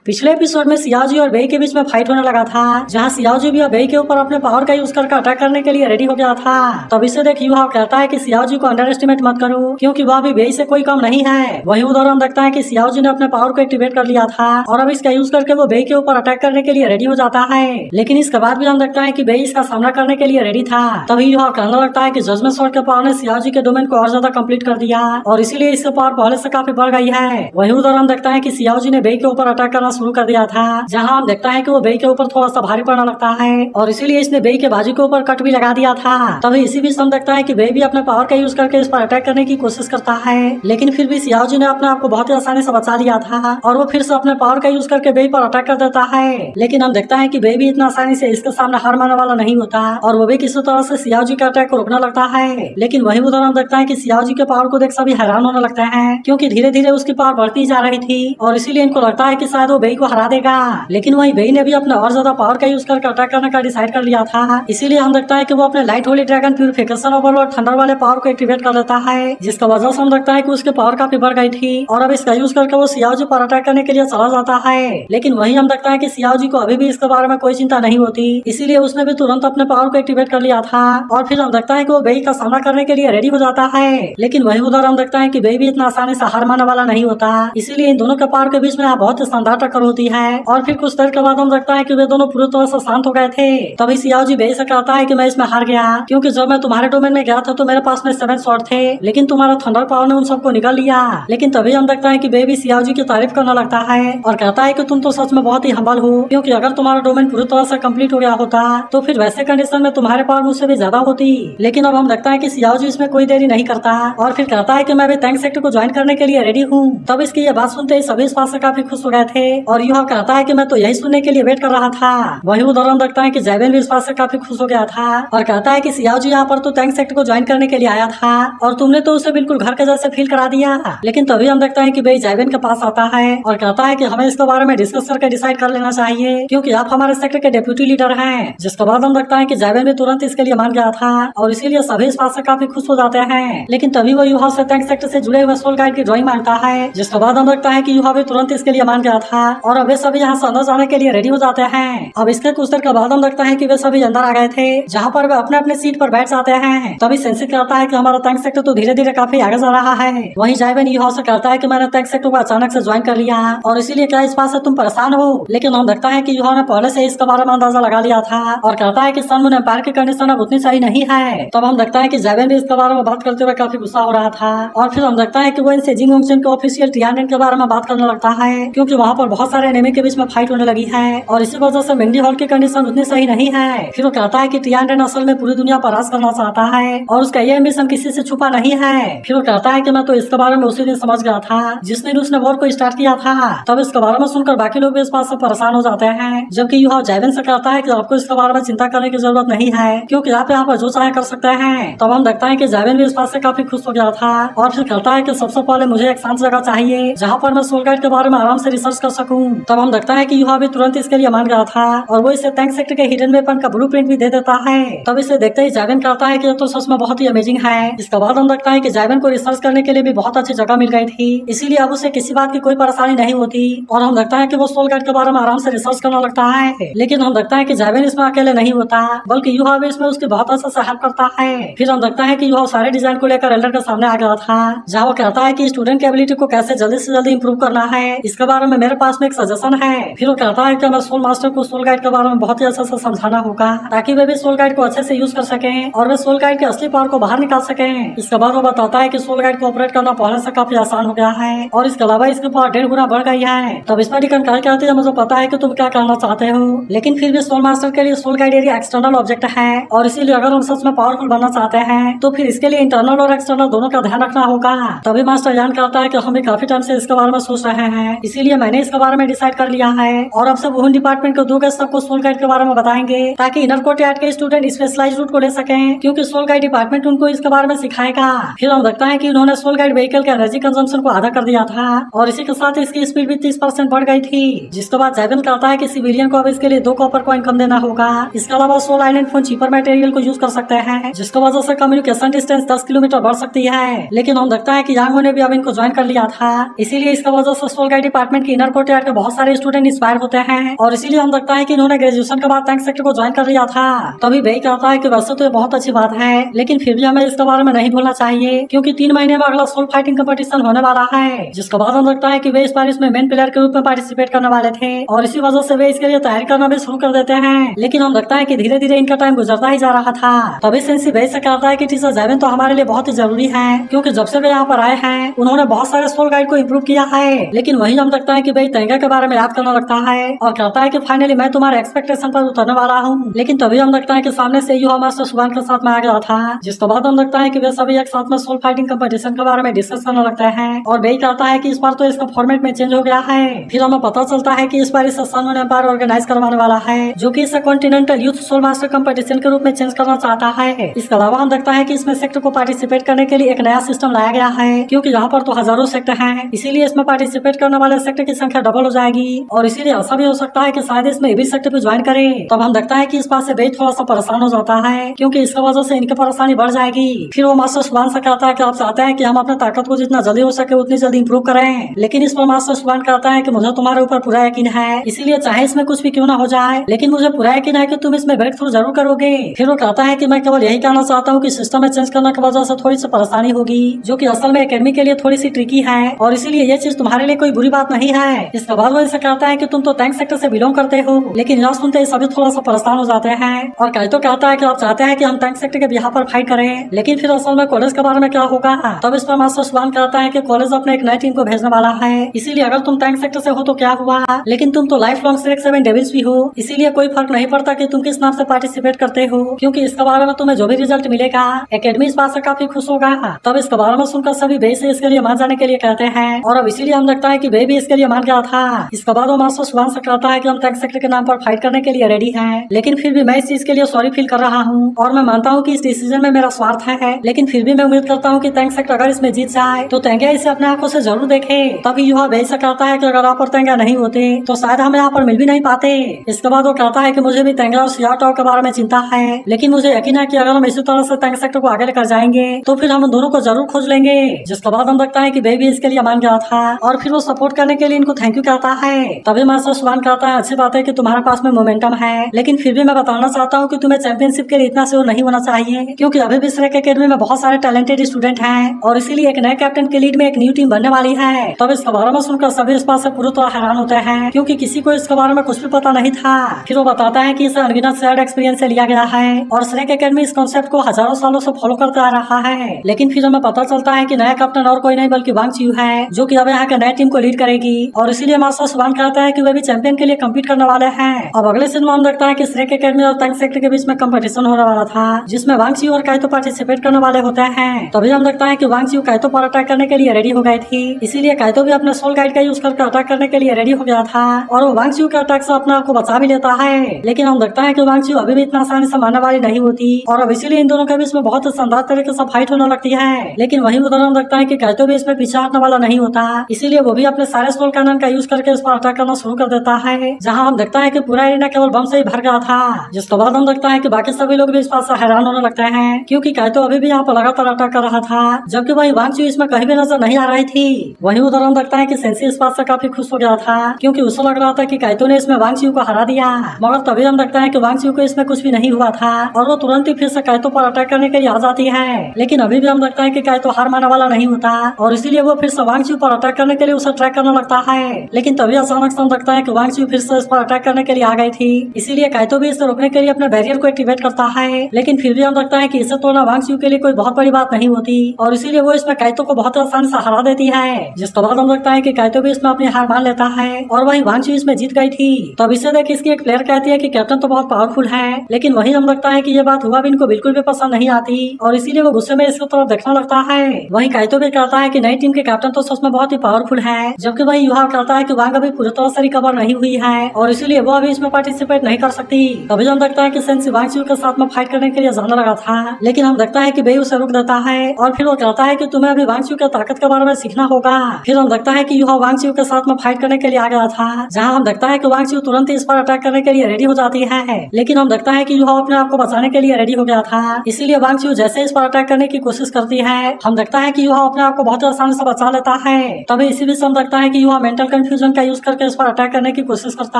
पिछले एपिसोड में सियाओजी और बेई के बीच में फाइट होने लगा था, जहां सियाओजी भी बेई के ऊपर अपने पावर का यूज करके अटैक करने के लिए रेडी हो गया था। तब इसे देख युहाव कहता है कि सियाओजी को अंडर एस्टिमेट मत करो, क्योंकि वह भी बेई से कोई कम नहीं है। वहीं उधर हम देखता है कि सियाओजी ने अपने पावर को एक्टिवेट कर लिया था और अब इसका यूज करके वो बेई के ऊपर अटैक करने के लिए रेडी हो जाता है। लेकिन इसके बाद भी हम देखता है कि बेई इसका सामना करने के लिए रेडी था। तभी युहाव कहने लगता है कि जजमेंट स्वॉर्ड के पावर ने सियाओजी के डोमेन को और ज्यादा कंप्लीट कर दिया और इसीलिए इसका पावर पहले से काफी बढ़ गई है। वहीं उधर हम देखता है कि सियाओजी ने बेई के ऊपर अटैक करना शुरू कर दिया था, जहां हम देखता है कि वो बेई के ऊपर थोड़ा सा भारी पड़ने लगता है और इसीलिए इसने बेई के बाजू के ऊपर कट भी लगा दिया था। तभी इसी बीच हम देखता है कि बेई भी अपने पावर का यूज करके इस पर अटैक करने की कोशिश करता है, लेकिन फिर भी सियाओजी ने अपने आप को बहुत ही आसानी से बचा लिया था और वो फिर से अपने पावर का यूज करके बेई पर अटैक कर देता है। लेकिन हम देखता है कि बेई भी इतना आसानी से इसके सामने हार मानने वाला नहीं होता और वो भी किसी तरह से सियाओजी के अटैक को रोकने लगता है। लेकिन वही उधर हम देखता है कि सियाओजी के पावर को देख सभी हैरान होने लगते हैं, क्योंकि धीरे धीरे उसकी पावर बढ़ती जा रही थी और इसीलिए इनको लगता है कि शायद वो बेई को हरा देगा। लेकिन वही बेई ने भी अपना और ज्यादा पावर का यूज करके अटैक करने का डिसाइड कर लिया था। इसीलिए हम देखता है कि वो अपने light Holi dragon purification overload thunder वाले पावर को एक्टिवेट कर लेता है, जिसका वजह से हम देखता है कि उसके पावर काफी बढ़ गई थी और अब इसका यूज करके वो सियाओजी पर अटैक करने के लिए चला जाता है। लेकिन वही हम देखता है कि सियाओजी को अभी भी इसके बारे में कोई चिंता नहीं होती, इसीलिए उसने भी तुरंत अपने पावर को एक्टिवेट कर लिया था और फिर हम देखता है कि वो बेई का सामना करने के लिए रेडी हो जाता है। लेकिन वही उधर हम देखता है कि बेई भी इतना आसानी से हार मानने वाला नहीं होता, इसीलिए इन दोनों के पावर के बीच में यहाँ बहुत ही शानदार टक्कर होती है और फिर कुछ देर के बाद हम देखता है कि वे दोनों पूरी तरह से शांत हो गए थे। तभी सियाओजी बेई से कहता है कि मैं इसमें हार गया, क्योंकि जब मैं तुम्हारे डोमेन में गया था तो मेरे पास में 7 स्वॉर्ड थे, लेकिन तुम्हारा थंडर पावर ने उन सबको निकाल लिया। लेकिन तभी हम देखता है कि बेई भी सियाओजी की तारीफ करने लगता है और कहता है कि तुम तो सच में बहुत ही हम्बल हो, क्योंकि अगर तुम्हारा डोमेन पूरी तरह से कंप्लीट हो गया होता तो फिर वैसे कंडीशन में तुम्हारे पावर मुझसे भी ज्यादा होती। लेकिन अब हम देखता है कि सियाओजी इसमें कोई देरी नहीं करता और फिर कहता है कि मैं भी टैंक सेक्टर को ज्वाइन करने के लिए रेडी हूँ। तब इसकी ये बात सुनते ही सभी इस बात से काफी खुश हो गए थे और यह कहता है कि मैं तो यही सुनने के लिए वेट कर रहा था। वही उधर हम देखता है कि जैवेन भी इस बात से काफी खुश हो गया था और कहता है कि सियाओजी यहाँ पर तो टैंक सेक्टर को ज्वाइन करने के लिए आया था और तुमने तो उसे बिल्कुल घर के जैसे फील करा दिया। लेकिन तभी हम देखता है कि बेई जैवेन के पास आता है और कहता है कि हमें इसके बारे में डिस्कस करके डिसाइड कर लेना चाहिए, क्योंकि आप हमारे सेक्टर के डेप्यूटी लीडर हैं। जिसके बाद हम देखता है कि जैवेन भी तुरंत इसके लिए मान गया था और इसीलिए सभी इस बात से काफी खुश हो जाते हैं। लेकिन तभी वो युहा से टैंक सेक्टर से जुड़े हुए सोल गाइड की ड्राइंग मांगता है, जिसके बाद हम देखता है कि युहा भी तुरंत इसके लिए मान गया था और अब वे सभी यहाँ से अंदर जाने के लिए रेडी हो जाते हैं। अब इसके कुछ देर के बाद हम देखता है कि वे सभी अंदर आ गए थे, जहाँ पर वे अपने अपने सीट पर बैठ जाते हैं। तभी सेंसी कहता है कि हमारा टैंक सेक्टर तो धीरे धीरे काफी आगे जा रहा है। वहीं जैवेन युहा से कहता है कि मैंने टैंक सेक्टर को अचानक से ज्वाइन कर लिया और इसीलिए क्या इस बात से तुम परेशान हो। लेकिन हम देखता है कि युहा ने पहले से इसके बारे में अंदाजा लगा लिया था और कहता है कि सनमून एम्पायर की कंडीशन अब उतनी सही नहीं है। तब हम देखता है कि जैवेन भी इसके बारे में बात करते हुए काफी गुस्सा हो रहा था और फिर हम देखता है कि वो इनसे जिंग वंगचन के ऑफिशियल टियानडेन के बारे में बात करने लगता है, क्योंकि वहाँ पर बहुत सारे एनिमी के बीच में फाइट होने लगी है और इसी वजह से मिंडी हॉल की कंडीशन उतनी सही नहीं है। फिर वो कहता है कि टियानडेन असल में पूरी दुनिया पर राज करना चाहता है और उसका यह मिशन किसी से छुपा नहीं है। फिर वो कहता है कि मैं तो इसके बारे में उसी दिन समझ गया था जिस दिन उसने वॉर को स्टार्ट किया था। तब इसके बारे में सुनकर बाकी लोग भी इस बात से परेशान हो जाते हैं, जबकि युहा जैवेन से कहता है कि आपको इसके बारे में चिंता करने की जरूरत नहीं है, क्योंकि आप यहाँ पर जो चाहे कर सकते हैं। तब हम देखता है कि जैवेन भी इस बात से काफी खुश हो गया था और फिर कहता है कि सबसे पहले मुझे एक शांत जगह चाहिए जहाँ पर मैं सोल गाइड के बारे में आराम से रिसर्च कर सकूं। तब हम देखता है कि युहा भी तुरंत इसके लिए मान गया था और वो इसे टैंक सेक्टर के हिडन वेपन का ब्लूप्रिंट भी दे देता है। तब इसे देखते ही जैवेन कहता है कि ये तो सच में बहुत ही अमेजिंग है। इसके बाद हम देखता है कि जैवेन को रिसर्च करने के लिए भी बहुत अच्छी जगह मिल गई थी, इसीलिए अब उसे किसी बात की कोई परेशानी नहीं होती और हम देखता है कि वो सोल गाइड के बारे में आराम से रिसर्च करने लगता है। लेकिन हम देखता है कि जैवेन इसमें अकेले नहीं होता, बल्कि युहा भी इसमें उसकी बहुत अच्छे से हेल्प करता है। फिर हम देखता है कि युहा सारे डिजाइन को लेकर एल्डर के सामने आ गया था, जहाँ वो कहता है कि स्टूडेंट की एबिलिटी को कैसे जल्दी से जल्दी इंप्रूव करना है, इसके बारे में मेरे पास में एक सजेशन है। फिर वो कहता है कि मैं सोल मास्टर को सोल गाइड के बारे में बहुत ही अच्छे से समझाना होगा, ताकि वे भी सोल गाइड को अच्छे से यूज कर सकें और वे सोल गाइड के असली पावर को बाहर निकाल सकें। इसके बाद वो बताता है कि सोल गाइड को ऑपरेट करना पहले से काफी आसान हो गया है और इसके अलावा इसके पावर 1.5 गुना बढ़ गई है। तब इसमें डिकन कहती है मुझे पता है कि तुम क्या कहना चाहते हो, लेकिन फिर भी सोल मास्टर के लिए soul guide area external object है और इसीलिए अगर हम सच में पावरफुल बनना चाहते हैं तो फिर इसके लिए इंटरनल और एक्सटर्नल दोनों का ध्यान रखना होगा। तभी मास्टर यान कहता है कि हम भी काफी टाइम से इसके बारे में सोच रहे हैं, इसीलिए मैंने इसके बारे में डिसाइड कर लिया है और अब से वुमेन डिपार्टमेंट के 2 गेस्ट सबको सोल गाइड के बारे में बताएंगे, ताकि इनर कोर्ट यार्ड के स्टूडेंट स्पेशलाइज्ड रूट को ले सकें, क्योंकि सोल गाइड डिपार्टमेंट उनको इसके बारे में सिखाएगा। फिर हम देखता है कि उन्होंने सोल गाइड व्हीकल के एनर्जी कंजम्पशन को आधा कर दिया था और इसी के साथ इसकी स्पीड भी 30% बढ़ गई थी। जिसके बाद जैवेन कहता है कि सिविलियन को अब इसके लिए 2 कॉपर कॉइन कम देना होगा। इसके अलावा soul island phone cheaper material को यूज कर सकते हैं, जिसकी वजह से कम्युनिकेशन डिस्टेंस 10 किलोमीटर बढ़ सकती है। लेकिन हम देखता है कि यांगो ने भी अब इनको ज्वाइन कर लिया था, इसीलिए इसका वजह से सोल गाइड डिपार्टमेंट की इनर कोर्ट के बहुत सारे स्टूडेंट इंस्पायर होते हैं और इसीलिए हम लगता है कि इन्होंने ग्रेजुएशन के बाद टैंक सेक्टर को ज्वाइन कर लिया था। तभी वही कहता है कि वैसे तो ये बहुत अच्छी बात है, लेकिन फिर भी हमें इसके बारे में नहीं भूलना चाहिए क्योंकि 3 महीने में अगला सोल फाइटिंग कंपटीशन होने वाला है, जिसके बाद हम लगता है कि वे इस बार इसमें मेन प्लेयर के रूप में पार्टिसिपेट करने वाले थे और इसी वजह से वे इसके लिए तैयारी करना भी शुरू कर देते हैं। लेकिन हम लगता है कि धीरे धीरे इनका टाइम गुजरता ही जा रहा था। तभी सेंसी वही से कहता है कि टीचर जैविन तो हमारे लिए बहुत ही जरूरी है क्योंकि जब से वे यहाँ पर आए हैं उन्होंने बहुत सारे सोल गाइड को इम्प्रूव किया है। लेकिन वही हम लगता है कि भाई तेंगा के बारे में याद करना लगता है और कहता है कि फाइनली मैं तुम्हारे एक्सपेक्टेशन पर उतरने वाला हूँ। लेकिन तभी हम लगता है कि सामने से युवा मास्टर सुबान के साथ में आ गया था, जिसके बाद हम लगता है कि वे सभी एक साथ में सोल फाइटिंग कंपटीशन के बारे में डिस्कस करने लगते हैं और वही कहता है कि इस बार तो इसका फॉर्मेट में चेंज हो गया है। फिर हमें पता चलता है कि इस बार इसे सन एम्पायर ऑर्गेनाइज करवाने वाला है जो कि इसे continental youth soul master competition के रूप में चेंज करना चाहता है। इसके अलावा हम लगता है कि इसमें सेक्टर को पार्टिसिपेट करने के लिए एक नया सिस्टम लाया गया है क्योंकि यहाँ पर तो हजारों सेक्टर हैं, इसीलिए इसमें पार्टिसिपेट करने वाले सेक्टर की संख्या डबल हो जाएगी और इसीलिए ऐसा भी हो सकता है कि शायद इसमें एबी सेक्टर भी ज्वाइन करे। तब हम देखता है कि इस बात से बेई थोड़ा सा परेशान हो जाता है क्योंकि इसकी वजह से इनकी परेशानी बढ़ जाएगी। फिर वो मास्टर सुबान से कहता है कि आप चाहते हैं कि हम अपने ताकत को जितना जल्दी हो सके उतनी जल्दी इंप्रूव करें, लेकिन इस पर मास्टर सुबान कहता है कि मुझे तुम्हारे ऊपर पूरा यकीन है, इसीलिए चाहे इसमें कुछ भी क्यों ना हो जाए लेकिन मुझे पूरा यकीन है कि तुम इसमें ब्रेक थ्रू जरूर करोगे। फिर वो कहता है कि मैं केवल यही कहना चाहता हूँ कि सिस्टम में चेंज करने की वजह से थोड़ी सी परेशानी होगी जो कि असल में एकेडमी के लिए थोड़ी सी ट्रिकी है और इसीलिए ये चीज तुम्हारे लिए कोई बुरी बात नहीं है। इसके बाद वो इसे कहता है कि तुम तो टैंक सेक्टर से बिलोंग करते हो, लेकिन यह सुनते ही सभी थोड़ा सा परेशान हो जाते हैं और काइतो कहता है कि आप चाहते हैं कि हम टैंक सेक्टर के बिहार पर फाइट करें, लेकिन फिर असल में कॉलेज के बारे में क्या होगा। तब इस पर मास्टर सुबान कहता है कि कॉलेज अपने एक नई टीम को भेजने वाला है, इसीलिए अगर तुम टैंक सेक्टर से हो तो क्या हुआ, लेकिन तुम तो लाइफ लॉन्ग सिलेक्ट 7 डेविल्स भी हो, इसीलिए कोई फर्क नहीं पड़ता कि तुम किस नाम से पार्टिसिपेट करते हो क्योंकि इसके बारे में तुम्हें जो भी रिजल्ट मिलेगा एकेडमी इस बात से काफी खुश होगा। तब इसके बारे में सुनकर सभी बे से इसके लिए मान जाने के लिए कहते हैं और अब इसीलिए हम लगता है कि बे भी इसके लिए मान गया था। इसके बाद वो मास्टर सुबान से कहता है कि हम टैंक सेक्टर के नाम पर फाइट करने के लिए रेडी हैं, लेकिन फिर भी मैं इस चीज के लिए सॉरी फील कर रहा हूँ और मैं मानता हूँ कि इस डिसीजन में मेरा स्वार्थ है, लेकिन फिर भी मैं उम्मीद करता हूँ कि टैंक सेक्टर अगर इसमें जीत जाए तो तेंगा इसे अपने आंखों से जरूर देखे। तभी युवा बे से कहता है कि अगर आप और तेंगा नहीं होते तो शायद हम यहाँ पर मिल भी नहीं पाते। इसके बाद वो कहता है कि मुझे भी तेंगा और सियाटो के बारे में चिंता है, लेकिन मुझे यकीन है कि अगर हम इसी तरह से टैंक सेक्टर को आगे लेकर जाएंगे तो फिर हम दोनों को जरूर खोज लेंगे। जिसके बाद हम लगता है कि बेबी इसके लिए मान गया था और फिर वो सपोर्ट करने के लिए इनको थैंक यू कहता है। तभी मास्टर सुबान कहता है अच्छी बात है कि तुम्हारे पास में मोमेंटम है, लेकिन फिर भी मैं बताना चाहता हूँ कि तुम्हें चैंपियनशिप के लिए इतना श्योर नहीं होना चाहिए क्योंकि अभी भी श्रेक एकेडमी में बहुत सारे टैलेंटेड स्टूडेंट हैं और इसीलिए एक नए कैप्टन के लीड में एक न्यू टीम बनने वाली है। तब इसके बारे में सुनकर सभी इस बात से पूरी तरह हैरान होते हैं क्योंकि किसी को इसके बारे में कुछ भी पता नहीं था। फिर वो बताता है कि इसे अनगिनत शेयर्ड एक्सपीरियंस से लिया गया है और श्रेक एकेडमी इस कॉन्सेप्ट को हजारों सालों से फॉलो करते आ रहा है, लेकिन फिर हमें पता चलता है कि नया कैप्टन और कोई नहीं बल्कि वांग चियू है जो कि अब यहाँ के नए टीम को लीड करेगी और इसीलिए मास्टर सुबान कहता है कि वे भी चैंपियन के लिए कम्पीट करने वाले हैं। अब अगले सीन में हम देखता है कि श्रेक एकेडमी और टैंक सेक्टर के बीच में कंपटीशन होने वाला था जिसमें वांग चियू और काइतो पार्टिसिपेट करने वाले होते हैं। तभी हम देखता है कि वांग चियू काइतो पर अटैक करने के लिए रेडी हो गई थी, इसीलिए काइतो भी अपने सोल गाइड का यूज करके अटैक करने के लिए रेडी हो गया था और वो वांग चियू के अटैक से अपने आप को बचा भी लेता है। लेकिन हम देखता है कि वांग चियू अभी भी इतना आसानी से मारने वाली नहीं होती और अब इसीलिए इन दोनों के बीच में बहुत शानदार तरीके से फाइट होने लगती है। लेकिन वही उधर हम देखता है कि काइतो भी इसमें पीछे हटने वाला नहीं होता, इसीलिए वो भी अपने सारे सोल कैनन का यूज करके इस पर अटैक करना शुरू कर देता है, जहां हम देखता है कि पूरा एरिया केवल बम से ही भर गया था। जिसके बाद हम देखता है कि बाकी सभी लोग भी इस बात से हैरान होने लगते हैं क्योंकि काइतो अभी भी यहाँ पर लगातार अटैक कर रहा था जबकि वही वांग चियू इसमें कहीं भी नजर नहीं आ रही थी। वही उधर हम देखता है कि सेंसी इस बात से काफी खुश हो गया था क्योंकि उसे लग रहा था कि काइतो ने इसमें वांग चियू को हरा दिया, मगर तभी हम देखता है कि वांग चियू को इसमें कुछ भी नहीं हुआ था और वो तुरंत ही फिर से काइतो पर अटैक करने के लिए आ जाती है। लेकिन अभी भी हम देखता है कि काइतो हार मानने वाला नहीं होता और इसीलिए वो फिर से वांग चियू पर अटैक करने के लिए उसे ट्रैक करने लगता है। लेकिन तभी अचानक से हम देखता है कि वांग चियू फिर से इस पर अटैक करने के लिए आ गई थी, इसीलिए काइतो भी इसे रोकने के लिए अपने बैरियर को एक्टिवेट करता है। लेकिन फिर भी हम देखता है कि इसे तोड़ना वांग चियू के लिए कोई बहुत बड़ी बात नहीं होती और इसीलिए वो इसमें काइतो को बहुत आसानी से हरा देती है। जिसके बाद हम देखता है कि काइतो भी इसमें अपनी हार मान लेता है और वही वांग चियू इसमें जीत गई थी। तब इसे देख इसकी एक प्लेयर कहती है कि कैप्टन तो बहुत पावरफुल है, लेकिन वही हम लगता है कि ये बात हुआ भी इनको बिल्कुल भी पसंद नहीं आती और इसीलिए वो गुस्से में इसकी तरफ देखने लगता है। वही काइतो भी कहता है कि नई टीम के कैप्टन तो सच में बहुत ही पावरफुल है, जबकि वही युवा कहता है कि वांग अभी पूरी तरह से रिकवर नहीं हुई है और इसीलिए वो अभी इसमें पार्टिसिपेट नहीं कर सकती। तभी हम देखता है कि सेंसी वांग चियू के साथ में फाइट करने के लिए जाने लगा था, लेकिन हम देखता है कि बे उसे रोक देता है और फिर वो कहता है कि तुम्हें अभी वांग चियू के ताकत के बारे में सीखना होगा। फिर हम देखता है कि युवा वांग चियू के साथ में फाइट करने के लिए आ गया था, जहाँ हम देखता है कि वांग चियू तुरंत इस पर अटैक करने के लिए रेडी हो जाती है। लेकिन हम देखता है कि युवा अपने आप को बचाने के लिए रेडी हो गया था, इसीलिए वांग चियू जैसे इस पर अटैक करने की कोशिश करती है हम देखता है कि युवा अपने आप को बहुत आसानी से बचा लेता है। तभी इसी बीच हम देखता है कि युवा मेंटल फ्लेम फ्यूजन का यूज करके इस पर अटैक करने की कोशिश करता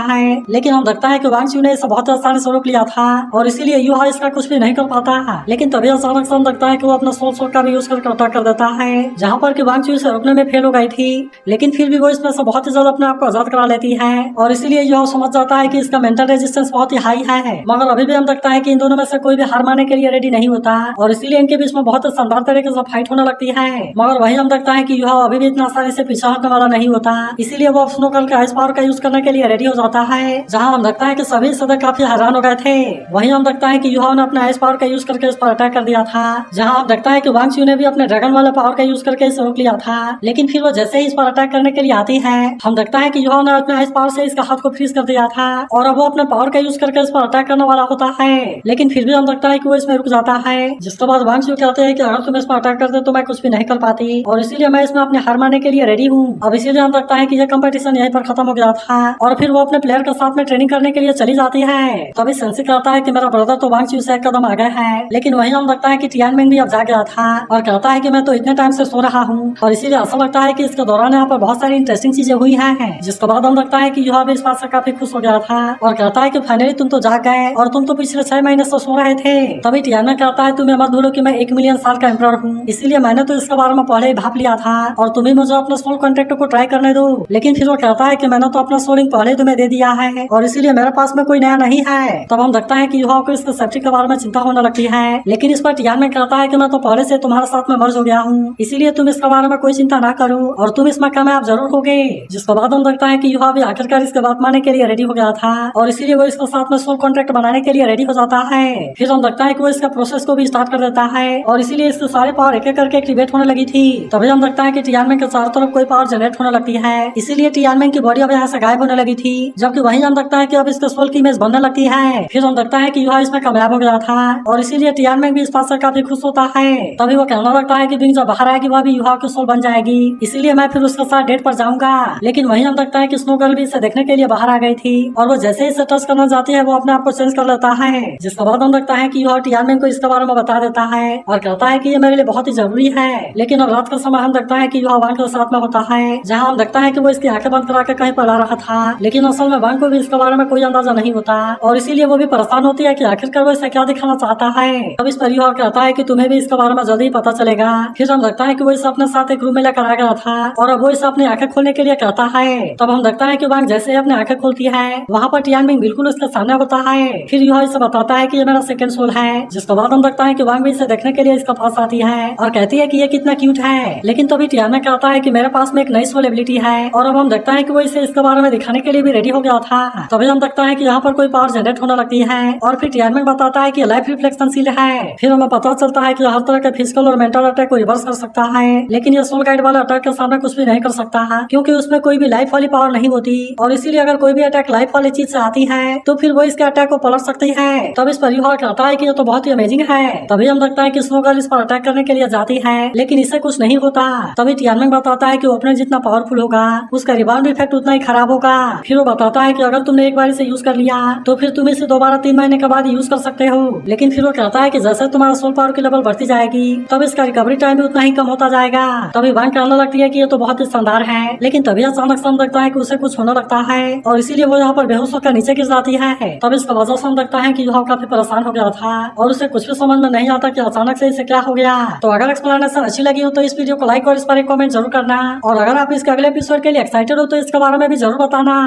है, लेकिन हम देखता है कि वांग चू ने इसे बहुत आसानी से रोक लिया था और इसीलिए यूहा इसका कुछ भी नहीं कर पाता। लेकिन तभी अचानक से हम देखता है कि वो अपना सोल सोल का भी यूज करके अटैक कर देता है, जहाँ पर कि वांग चू इसे रोकने में फेल हो गई थी, लेकिन फिर भी वो इसमें से बहुत ही ज्यादा अपने आप को आजाद करा लेती है और इसीलिए यूहा समझ जाता है कि इसका मेंटल रेजिस्टेंस बहुत ही हाई है। मगर अभी भी हम देखता है कि इन दोनों में से कोई भी हार मानने के लिए रेडी नहीं होता और इसीलिए इनके बीच में बहुत शानदार तरीके से फाइट होने लगती है। मगर वही हम देखता है कि यूहा अभी भी इतना आसानी से पीछे हटने वाला नहीं होता, इसीलिए वो स्नो गर्ल के आइस पावर का यूज करने के लिए रेडी हो जाता है, जहाँ हम देखता है कि सभी सदस्य काफी हैरान हो गए थे। वही हम देखता है कि यूहा ने अपने आइस पावर का यूज करके इस पर अटैक कर दिया था, जहाँ हम देखता है कि वांग चू ने भी अपने ड्रैगन वाले पावर का यूज करके इसे रोक लिया था, लेकिन फिर वो जैसे ही इस पर अटैक करने के लिए आती है, हम देखता है कि यूहा ने अपने आइस पावर से इसका हाथ को फ्रीज कर दिया था और अब वो अपने पावर का यूज करके इस पर अटैक करने वाला होता है, लेकिन फिर भी हम देखता है कि वो इसमें रुक जाता है, जिसके बाद वांग चू कहते हैं कि अगर तुम इस पर अटैक करते तो मैं कुछ भी नहीं कर पाती और इसीलिए मैं इसमें अपने हार मानने के लिए रेडी हूँ। अब इसीलिए हम देखता है कि यह कंपटीशन यहीं पर खत्म हो गया था और फिर वो अपने प्लेयर के साथ में ट्रेनिंग करने के लिए चली जाती है। तभी सेंसी कहता है कि मेरा ब्रदर तो वांग चू से एक कदम आगे है, लेकिन वही हम देखता है कि टियानमेंग भी अब जा गया था और कहता है कि मैं तो इतने टाइम से सो रहा हूँ और इसीलिए ऐसा लगता है कि इसके दौरान यहाँ पर बहुत सारी इंटरेस्टिंग चीजें हुई हैं, जिसके बाद हम देखता है कि यूहा भी इस बात से काफी खुश हो गया था और कहता है कि फाइनली तुम तो जाग गए और तुम तो पिछले 6 महीने से सो रहे थे। तभी टियानमेंग कहता है तुम्हें मत भूलो कि मैं 1 मिलियन साल का एम्परर हूँ, इसीलिए मैंने तो इसके बारे में पहले ही भाप लिया था और तुम्हें मुझे अपने सोल कॉन्ट्रैक्ट को ट्राई करने दो। लेकिन फिर वो कहता है कि मैंने तो अपना सोलिंग पहले तुम्हें दे दिया है और इसीलिए मेरे पास में कोई नया नहीं है। तब हम देखता है कि यूहा को इसके सेफ्टी के बारे में चिंता होने लगती है, लेकिन इस पर टियानमेंग कहता है कि मैं तो पहले से तुम्हारे साथ में मर्ज हो गया हूँ, इसीलिए तुम इसके बारे में कोई चिंता ना करो और तुम इसमें कामयाब जरूर होगे। जिसके बाद हम देखता है कि यूहा भी आखिरकार इसके बात मानने के लिए रेडी हो गया था और इसीलिए वो इसके साथ में सोल कॉन्ट्रैक्ट बनाने के लिए रेडी हो जाता है। फिर हम देखता है कि वो इसका प्रोसेस को भी स्टार्ट कर देता है और इसीलिए इसके सारे पावर एक एक करके एक्टिवेट होने लगी थी। तभी हम देखता है कि टियानमेंग के चारों तरफ कोई पावर जनरेट होने लगती है, इसीलिए टियानमेंग की बॉडी अब यहाँ से गायब होने लगी थी, जबकि वहीं हम देखता है कि अब इसके सोल की इमेज बनने लगती है। फिर हम देखता है कि यूहा इसमें कामयाब हो गया था और इसीलिए टियानमेंग भी इस बात से काफी खुश होता है। तभी वो कहने लगता है कि बिंग जब बाहर आएगी वह भी यूहा की सोल बन जाएगी, इसीलिए मैं फिर उसके साथ डेट पर जाऊंगा। लेकिन वहीं हम देखता है कि स्नो गर्ल भी इसे देखने के लिए बाहर आ गई थी और वो जैसे ही इसे टच करना चाहती है वो अपने आप को चेंज कर लेता है, जिसके बाद हम देखता है कि यूहा टियानमेंग को इसके बारे में बता देता है और कहता है कि ये मेरे लिए बहुत ही जरूरी है। लेकिन अब रात का समय हम देखता है कि यूहा वांग के साथ में होता है, जहाँ हम देखता है कि वो इसकी आंखें बंद करा के कहीं पर ला रहा था, लेकिन असल में वांग को भी इसके बारे में कोई अंदाजा नहीं होता और इसीलिए वो भी परेशान होती है कि आखिरकार वो इसे क्या दिखाना चाहता है। अब इस पर यूहा कहता है कि तुम्हें भी इसके बारे में जल्दी पता चलेगा। फिर हम देखता है कि वो इसे अपने साथ एक रूम में लेकर आ गया था और अब वो इसे अपनी आंखें खोलने के लिए कहता है। तब हम देखता है कि वांग जैसे ही अपनी आंखें खोलती है वहाँ पर टियानमेंग बिल्कुल उसके सामने होता है। फिर यूहा इसे बताता है कि ये मेरा सेकंड सोल है, जिसके बाद हम देखता है कि वांग भी इसे देखने के लिए इसके पास आती है और कहती है कि ये कितना क्यूट है। लेकिन तभी टियानमेंग कहता है कि मेरे पास में एक नई सोल एबिलिटी है और अब हम देखता है कि वो इसे इसके बारे में दिखाने के लिए भी रेडी हो गया था। तभी हम देखता है कि यहाँ पर कोई पावर जनरेट होने लगती है और फिर टियानमेंग बताता है कि लाइफ रिफ्लेक्शनशील है। फिर हमें पता चलता है कि हर तरह के फिजिकल और मेंटल अटैक को रिवर्स कर सकता है, लेकिन ये सोल गाइड वाला अटैक के सामने कुछ भी नहीं कर सकता है क्योंकि उसमें कोई भी लाइफ वाली पावर नहीं होती और इसीलिए अगर कोई भी अटैक लाइफ वाली चीज से आती है तो फिर वो इसके अटैक को पलट सकती है। तब इस पर यूहा कहता है कि ये तो बहुत ही अमेजिंग है। तभी हम देखता है कि स्नो गर्ल इस पर अटैक करने के लिए जाती है, लेकिन इससे कुछ नहीं होता। तभी टियानमेंग बताता है कि वो अपने जितना पावरफुल होगा उसका रिबाउंड इफेक्ट उतना ही खराब होगा। फिर वो बताता है कि अगर तुमने एक बार इसे यूज कर लिया तो फिर तुम इसे दोबारा 3 महीने के बाद यूज कर सकते हो। लेकिन फिर वो कहता है कि जैसे तुम्हारा सोल पावर की लेवल बढ़ती जाएगी तब इसका रिकवरी टाइम भी उतना ही कम होता जाएगा। तभी वांग कहने लगती है कि ये तो बहुत ही शानदार है, लेकिन तभी अचानक से हम देखता है कि उसे कुछ होने लगता है और इसीलिए वो यहाँ पर बेहोश होकर नीचे गिर जाती है। तब इसका वजह से हम देखता है कि यूहा काफी परेशान हो गया था और उसे कुछ भी समझ में नहीं आता कि अचानक से इसे क्या हो गया। तो अगर एक्सप्लेनेशन अच्छी लगी हो तो इस वीडियो को लाइक और इस पर एक कमेंट जरूर करना और अगर आप इसके अगले एपिसोड के लिए एक्साइटेड हो तो इसके बारे में भी जरूर बताना।